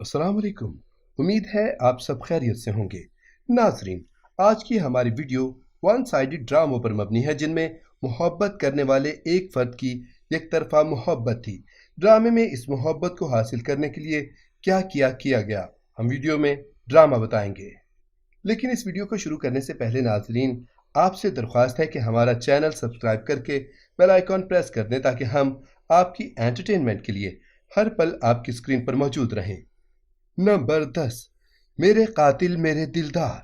अस्सलाम वालेकुम। उम्मीद है आप सब खैरियत से होंगे। नाजरीन, आज की हमारी वीडियो वन साइडेड ड्रामों पर मबनी है, जिनमें मोहब्बत करने वाले एक फर्द की एक तरफा मोहब्बत थी। ड्रामे में इस मोहब्बत को हासिल करने के लिए क्या किया गया, हम वीडियो में ड्रामा बताएंगे। लेकिन इस वीडियो को शुरू करने से पहले नाजरीन, आपसे दरख्वास्त है कि हमारा चैनल सब्सक्राइब करके बेल आइकॉन प्रेस कर दें, ताकि हम आपकी एंटरटेनमेंट के लिए हर पल आपकी स्क्रीन पर मौजूद रहें। नंबर 10, मेरे कातिल मेरे दिलदार।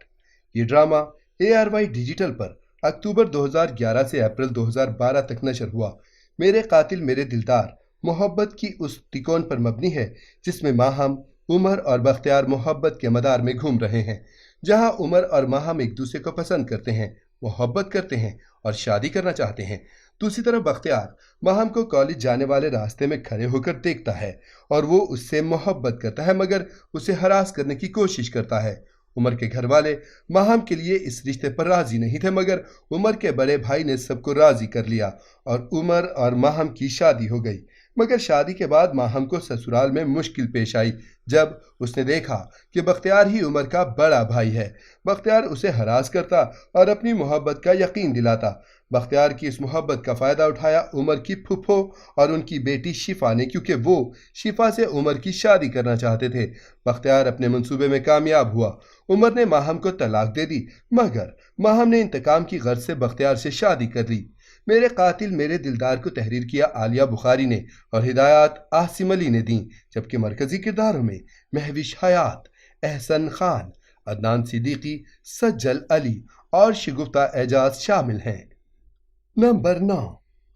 ये ड्रामा ARY डिजिटल पर अक्टूबर 2011 से अप्रैल 2012 तक नशर हुआ। मेरे कातिल मेरे दिलदार मोहब्बत की उस तिकोन पर मबनी है जिसमें माहम, उमर और बख्तियार मोहब्बत के मदार में घूम रहे हैं। जहां उमर और माहम एक दूसरे को पसंद करते हैं, मोहब्बत करते हैं और शादी करना चाहते हैं। दूसरी तरफ बख्तियार माहम को कॉलेज जाने वाले रास्ते में खड़े होकर देखता है और वो उससे मोहब्बत करता है, मगर उसे हरास करने की कोशिश करता है। उमर के घर वाले माहम के लिए इस रिश्ते पर राजी नहीं थे, मगर उमर के बड़े भाई ने सबको राजी कर लिया और उमर और माहम की शादी हो गई। मगर शादी के बाद माहम को ससुराल में मुश्किल पेश आई जब उसने देखा कि बख्तियार ही उमर का बड़ा भाई है। बख्तियार उसे हरास करता और अपनी मोहब्बत का यकीन दिलाता। बख्तियार की इस मोहब्बत का फ़ायदा उठाया उमर की फुफो और उनकी बेटी शिफा ने, क्योंकि वो शिफा से उमर की शादी करना चाहते थे। बख्तियार अपने मंसूबे में कामयाब हुआ। उमर ने माहम को तलाक दे दी, मगर माहम ने इंतकाम की गर्ज से बख्तियार से शादी कर ली। मेरे कातिल मेरे दिलदार को तहरीर किया आलिया बुखारी ने और हिदायत आसिम अली ने दी, जबकि मरकजी किरदारों में महविश हयात, एहसन खान, अदनान सिद्दीकी, सज्जल अली और शिगुफ्ता एजाज शामिल हैं। नंबर 9,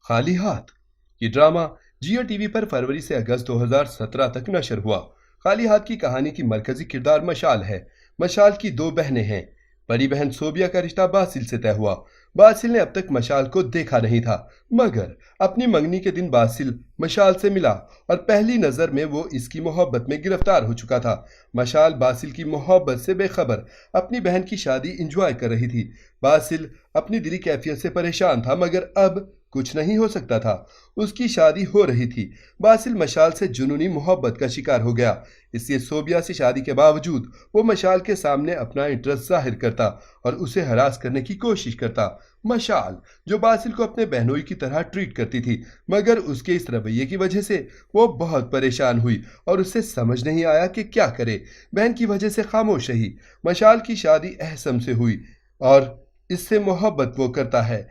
खाली हाथ। ये ड्रामा जियो टीवी पर फरवरी से अगस्त 2017 तक नशर हुआ। खाली हाथ की कहानी की मरकजी किरदार मशाल है। मशाल की दो बहनें हैं। बड़ी बहन सोबिया का रिश्ता बासिल से तय हुआ। बासिल ने अब तक मशाल को देखा नहीं था, मगर अपनी मंगनी के दिन बासिल मशाल से मिला और पहली नज़र में वो इसकी मोहब्बत में गिरफ्तार हो चुका था। मशाल बासिल की मोहब्बत से बेखबर अपनी बहन की शादी एंजॉय कर रही थी। बासिल अपनी दिली कैफियत से परेशान था, मगर अब कुछ नहीं हो सकता था। उसकी शादी हो रही थी। बासिल मशाल से जुनूनी मोहब्बत का शिकार हो गया, इसलिए सोबिया से शादी के बावजूद वो मशाल के सामने अपना इंटरेस्ट जाहिर करता और उसे हरास करने की कोशिश करता। मशाल, जो बासिल को अपने बहनोई की तरह ट्रीट करती थी, मगर उसके इस रवैये की वजह से वो बहुत परेशान हुई और उसे समझ नहीं आया कि क्या करे। बहन की वजह से खामोश रही। मशाल की शादी अहसम से हुई और इससे मोहब्बत वो करता है।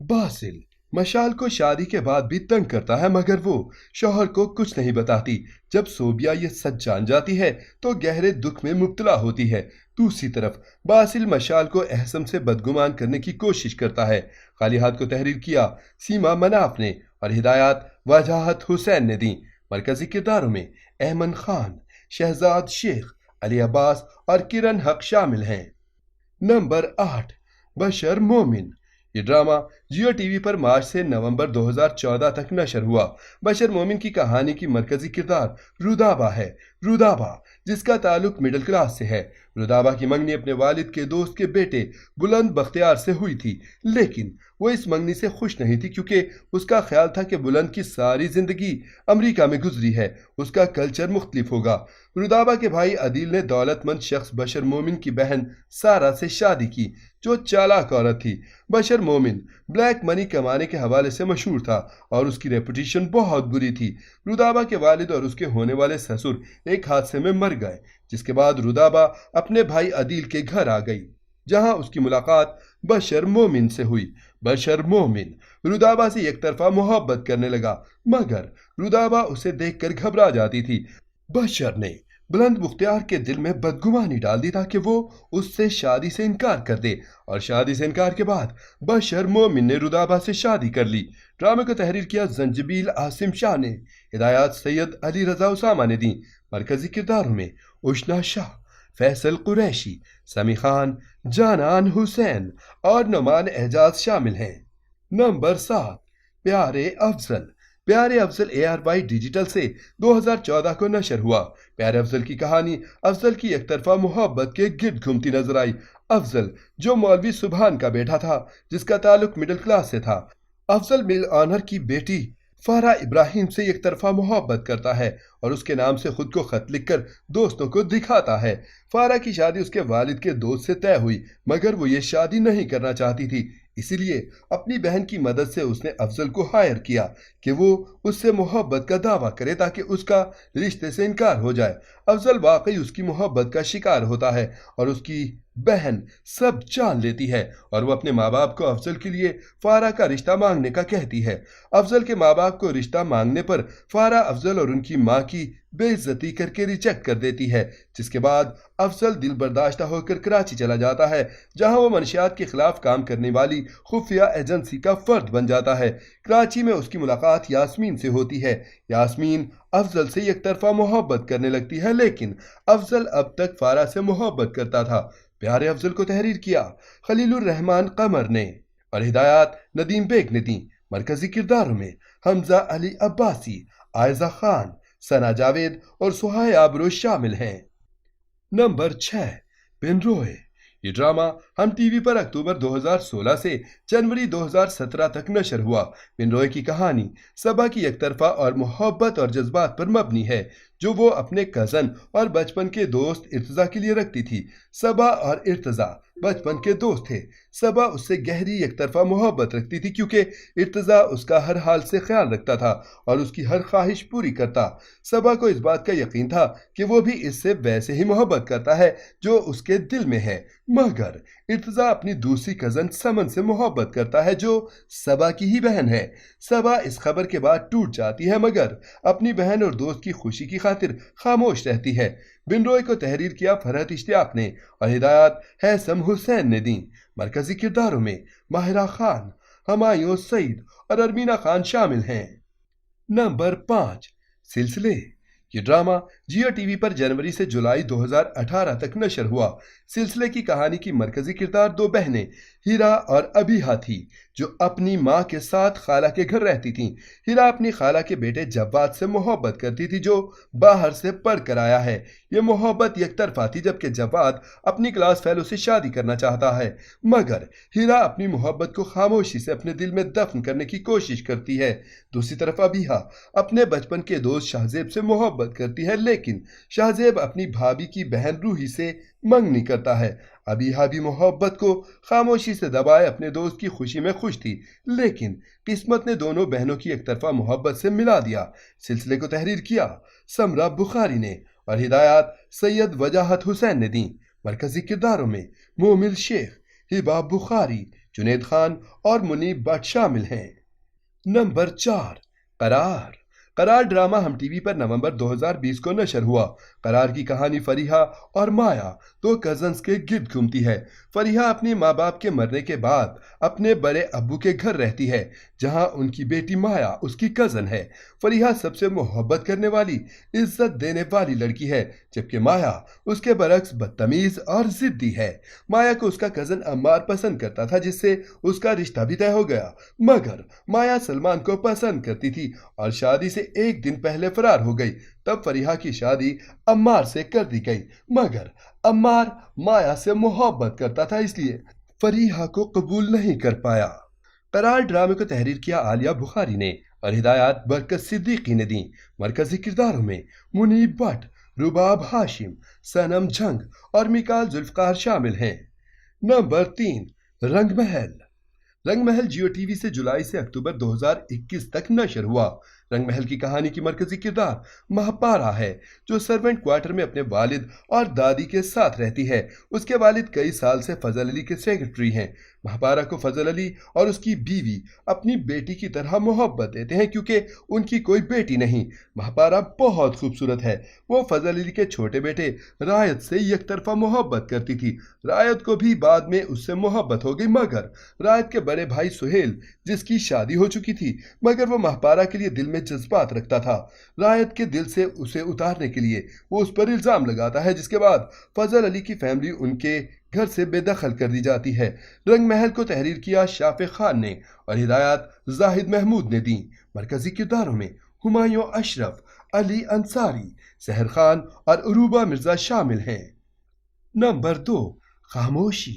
बासिल मशाल को शादी के बाद भी तंग करता है, मगर वो शौहर को कुछ नहीं बताती। जब सोबिया ये सच जान जाती है तो गहरे दुख में मुब्तला होती है। दूसरी तरफ बासिल मशाल को अहसम से बदगुमान करने की कोशिश करता है। खाली हाथ को तहरीर किया सीमा मनाफ ने और हिदायत वजाहत हुसैन ने दी। मरकजी किरदारों में अहमद खान, शहजाद शेख, अली अब्बास और किरण हक शामिल हैं। नंबर 8, बशर मोमिन। ये ड्रामा जियो टीवी पर मार्च से नवंबर 2014 तक नशर हुआ। बशर मोमिन की कहानी की मरकजी किरदार रुदाबा है। रुदाबा, जिसका ताल्लुक मिडिल क्लास से है। रुदाबा की मंगनी अपने वालिद के दोस्त के बेटे बुलंद बख्तियार से हुई थी, लेकिन वो इस मंगनी से खुश नहीं थी, क्योंकि उसका ख्याल था कि बुलंद की सारी जिंदगी अमेरिका में गुजरी है, उसका कल्चर मुख्तलिफ होगा। रुदाबा के भाई अदील ने दौलतमंद शख्स बशर मोमिन की बहन सारा से शादी की, जो चालाक औरत थी। बशर मोमिन ब्लैक मनी कमाने के हवाले से मशहूर था और उसकी रेपुटेशन बहुत बुरी थी। रुदाबा के वालिद और उसके होने वाले ससुर एक हादसे में मर गए, जिसके बाद रुदाबा अपने भाई अदील के घर आ गई, जहां उसकी मुलाकात बशर मोमिन से हुई। बशर मोमिन रुदाबा से एक तरफा मोहब्बत करने लगा, मगर रुदाबा उसे देखकर घबरा जाती थी। बशर ने बुलंद मुख्तियार के दिल में बदगुमानी डाल दी था कि वो उससे शादी से इनकार कर दे, और शादी से इनकार के बाद बशर मोमिन ने रुदाबा से शादी कर ली। ड्रामे को तहरीर किया जंजबील आसिम शाह ने, हिदायत सैयद अली रजा उसामा ने दी। मरकजी किरदारों में उशना शाह, फैसल कुरैशी, समी खान, जानान हुसैन और नुमान एजाज शामिल हैं। नंबर 7, प्यारे अफजल। प्यारे अफजल ARY डिजिटल से 2014 को नशर हुआ। प्यारे अफजल की कहानी अफजल की एक तरफा मोहब्बत के गिर्द घूमती नजर आई। अफजल, जो मौलवी सुबहान का बेटा था, जिसका ताल्लुक मिडिल क्लास से था। अफजल मिल ऑनर की बेटी फारा इब्राहिम से एक तरफा मोहब्बत करता है और उसके नाम से खुद को खत लिखकर दोस्तों को दिखाता है। फारा की शादी उसके वालिद के दोस्त से तय हुई, मगर वो ये शादी नहीं करना चाहती थी। इसीलिए अपनी बहन की मदद से उसने अफजल को हायर किया कि वो उससे मोहब्बत का दावा करे ताकि उसका रिश्ते से इनकार हो जाए। अफजल वाकई उसकी मोहब्बत का शिकार होता है और उसकी बहन सब जान लेती है और वो अपने माँ बाप को अफजल के लिए फारा का रिश्ता मांगने का कहती है। अफजल के माँ बाप को रिश्ता मांगने पर फारा अफजल और उनकी माँ की बेइज्जती करके रिजेक्ट कर देती है, जिसके बाद अफजल दिल बर्दाश्ता होकर कराची चला जाता है, जहां वो मनशियात के खिलाफ काम करने वाली खुफिया एजेंसी का फर्द बन जाता है। कराची में उसकी मुलाकात यास्मीन से होती है। यास्मीन अफजल से एक तरफा मोहब्बत करने लगती है, लेकिन अफजल अब तक फारा से मोहब्बत करता था। प्यारे अफजल को तहरीर किया खलीलुर रहमान कमर ने और हिदायत नदीम बेग ने दी। मरकजी किरदारों में हमजा अली अब्बासी, आयजा खान, सना जावेद और सुहाय आबरू शामिल हैं। नंबर 6, पिनरोए। ये ड्रामा हम टीवी पर अक्टूबर 2016 से जनवरी 2017 तक नशर हुआ। पिनरोए की कहानी सबा की एकतरफा और मोहब्बत और जज्बात पर मबनी है, जो वो अपने कज़न और बचपन के दोस्त इर्तज़ा के लिए रखती थी। सबा और इर्तज़ा बचपन के दोस्त थे। सबा उससे गहरी एकतरफा मोहब्बत रखती थी क्योंकि इर्तज़ा उसका हर हाल से ख्याल रखता था और उसकी हर ख्वाहिश पूरी करता। सबा को इस बात का यकीन था कि वो भी इससे वैसे ही मोहब्बत करता है जो उसके दिल में है, मगर इर्तज़ा अपनी दूसरी कज़न समन से मोहब्बत करता है जो सबा की ही बहन है। सबा इस खबर के बाद टूट जाती है, मगर अपनी बहन और दोस्त की खुशी की खातिर खामोश रहती है। बिनरोय को तहरीर किया फरहत इश्तियाक ने और हिदायत हैसम हुसैन ने दी। मरकजी किरदारों में माहिरा खान, हमायूं सईद और अरमीना खान शामिल हैं। नंबर 5, सिलसिले। ये ड्रामा जियो टीवी पर जनवरी से जुलाई 2018 तक नशर हुआ। सिलसिले की कहानी की मरकजी किरदार दो बहनें हीरा और अबीहा थी, जो अपनी माँ के साथ खाला के घर रहती थीं। हीरा अपनी खाला के बेटे जव्वाद से मोहब्बत करती थी, जो बाहर से पढ़ कर आया है। ये मोहब्बत एक तरफा थी, जबकि जव्वाद अपनी क्लास फेलो से शादी करना चाहता है, मगर हीरा अपनी मोहब्बत को खामोशी से अपने दिल में दफन करने की कोशिश करती है। दूसरी तरफ अबीहा अपने बचपन के दोस्त शाहजेब से मोहब्बत करती है, लेकिन शाहजेब अपनी भाभी की बहन रूही से मंगनी करता है। अबीहा भी मोहब्बत को खामोशी से दबाए अपने दोस्त की खुशी में खुश थी, लेकिन किस्मत ने दोनों बहनों की एक तरफा मोहब्बत से मिला दिया। सिलसिले को तहरीर किया समरा बुखारी ने और हिदायत सैयद वजाहत हुसैन ने दी। मरकजी किरदारों में मोमिल शेख, हिबा बुखारी, जुनेद खान और मुनीब भट्ट शामिल हैं। नंबर 4, करार। करार ड्रामा हम टीवी पर नवंबर 2020 को नशर हुआ। करार की कहानी फरीहा और माया दो कजन्स के गिर्द घूमती है। फरीहा अपने माँ बाप के मरने के बाद अपने बड़े अब्बू के घर रहती है, जहाँ उनकी बेटी माया उसकी कजन है। फरीहा सबसे मोहब्बत करने वाली, इज्जत देने वाली लड़की है, जबकि माया उसके बरक्स बदतमीज और जिद्दी है। माया को उसका कजन अम्मार पसंद करता था, जिससे उसका रिश्ता भी तय हो गया, मगर माया सलमान को पसंद करती थी और शादी से एक दिन पहले फरार हो गई। तब फरीहा की शादी अम्मार से कर दी गई, मगर अम्मार माया से मोहब्बत करता था, इसलिए फरीहा को कबूल नहीं कर पाया। करार ड्रामे को तहरीर किया आलिया बुखारी ने और हिदायत बरकत सिद्दीकी ने दी। मरकजी किरदारों में मुनीब भट्ट, रुबाब हाशिम, सनम जंग और मिकाल जुल्फकार शामिल हैं। नंबर 3, रंगमहल। रंगमहल जियो टीवी से जुलाई से अक्टूबर 2021 तक नशर हुआ। रंगमहल की कहानी की मरकजी किरदार महापारा है, जो सर्वेंट क्वार्टर में अपने वालिद और दादी के साथ रहती है। उसके वालिद कई साल से फजल अली के सेक्रेटरी हैं। महापारा को फजल अली और उसकी बीवी अपनी बेटी की तरह मोहब्बत देते हैं, क्योंकि उनकी कोई बेटी नहीं। महापारा बहुत खूबसूरत है। वो फजल अली के छोटे बेटे रायत से एक तरफा मोहब्बत करती थी। रायत को भी बाद में उससे मोहब्बत हो गई, मगर रायत के बड़े भाई सुहेल, जिसकी शादी हो चुकी थी, मगर वो महापारा के लिए दिल में जज्बात रखता था। रायत के दिल से उसे उतारने के लिए वो उस पर इल्जाम लगाता है, जिसके बाद फजल अली की फैमिली उनके घर से बेदखल कर दी जाती है। रंगमहल को तहरीर किया शाफे खान ने और हिदायत जाहिद महमूद ने दी। मरकजी किरदारों में हुमायूं अशरफ, अली अंसारी, सहर खान और उरूबा मिर्जा शामिल हैं। नंबर 2, खामोशी।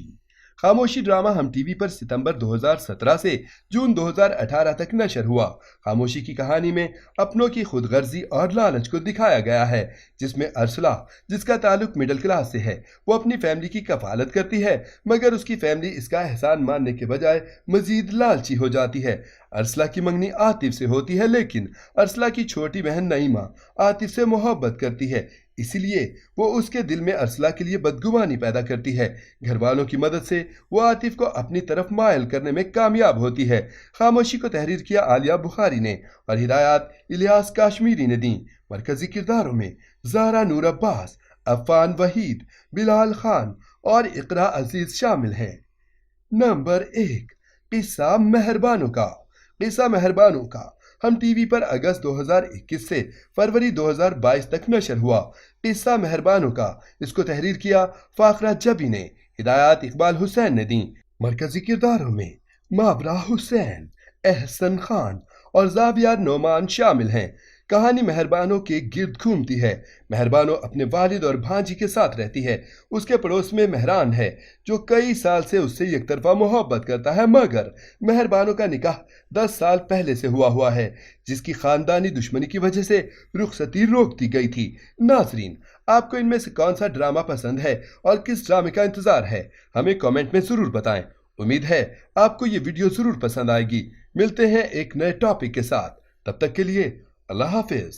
खामोशी ड्रामा हम टीवी पर सितंबर 2017 से जून 2018 तक नशर हुआ। खामोशी की कहानी में अपनों की खुदगर्जी और लालच को दिखाया गया है, जिसमें अरसला, जिसका ताल्लुक मिडिल क्लास से है, वो अपनी फैमिली की कफालत करती है, मगर उसकी फैमिली इसका एहसान मानने के बजाय मजीद लालची हो जाती है। अरसला की मंगनी आतिफ से होती है, लेकिन अरसला की छोटी बहन नईमा आतिफ से मोहब्बत करती है, इसलिए वो उसके दिल में अरसला के लिए बदगुमानी पैदा करती है। घर वालों की मदद से वो आतिफ को अपनी तरफ मायल करने में कामयाब होती है। खामोशी को तहरीर किया आलिया बुखारी ने और हिदायत इलियास काश्मीरी ने दी। मरकजी किरदारों में ज़हरा नूर अब्बास, अफ़ान वहीद, बिलाल खान और इकरा अजीज शामिल हैं। नंबर 1, किस्सा मेहरबानों का। किस्सा मेहरबानों का हम टीवी पर अगस्त 2021 से फरवरी 2022 तक नशर हुआ। किस्सा मेहरबानों का इसको तहरीर किया फाखरा जबी ने, हिदायत इकबाल हुसैन ने दी। मरकजी किरदारों में मावरा हुसैन, एहसन खान और ज़ाविया नोमान शामिल हैं। कहानी मेहरबानों के गिर्द घूमती है। मेहरबानों अपने वालिद और भांजी के साथ रहती है। उसके पड़ोस में मेहरान है, जो कई साल से उससे एक तरफा मोहब्बत करता है, मगर मेहरबानों का निकाह 10 साल पहले से हुआ है, जिसकी खानदानी दुश्मनी की वजह से रुखसती रोक दी गई थी। नाजरीन, आपको इनमें से कौन सा ड्रामा पसंद है और किस ड्रामे का इंतजार है, हमें कमेंट में ज़रूर बताएं। उम्मीद है आपको ये वीडियो ज़रूर पसंद आएगी। मिलते हैं एक नए टॉपिक के साथ, तब तक के लिए अल्लाह हाफिज।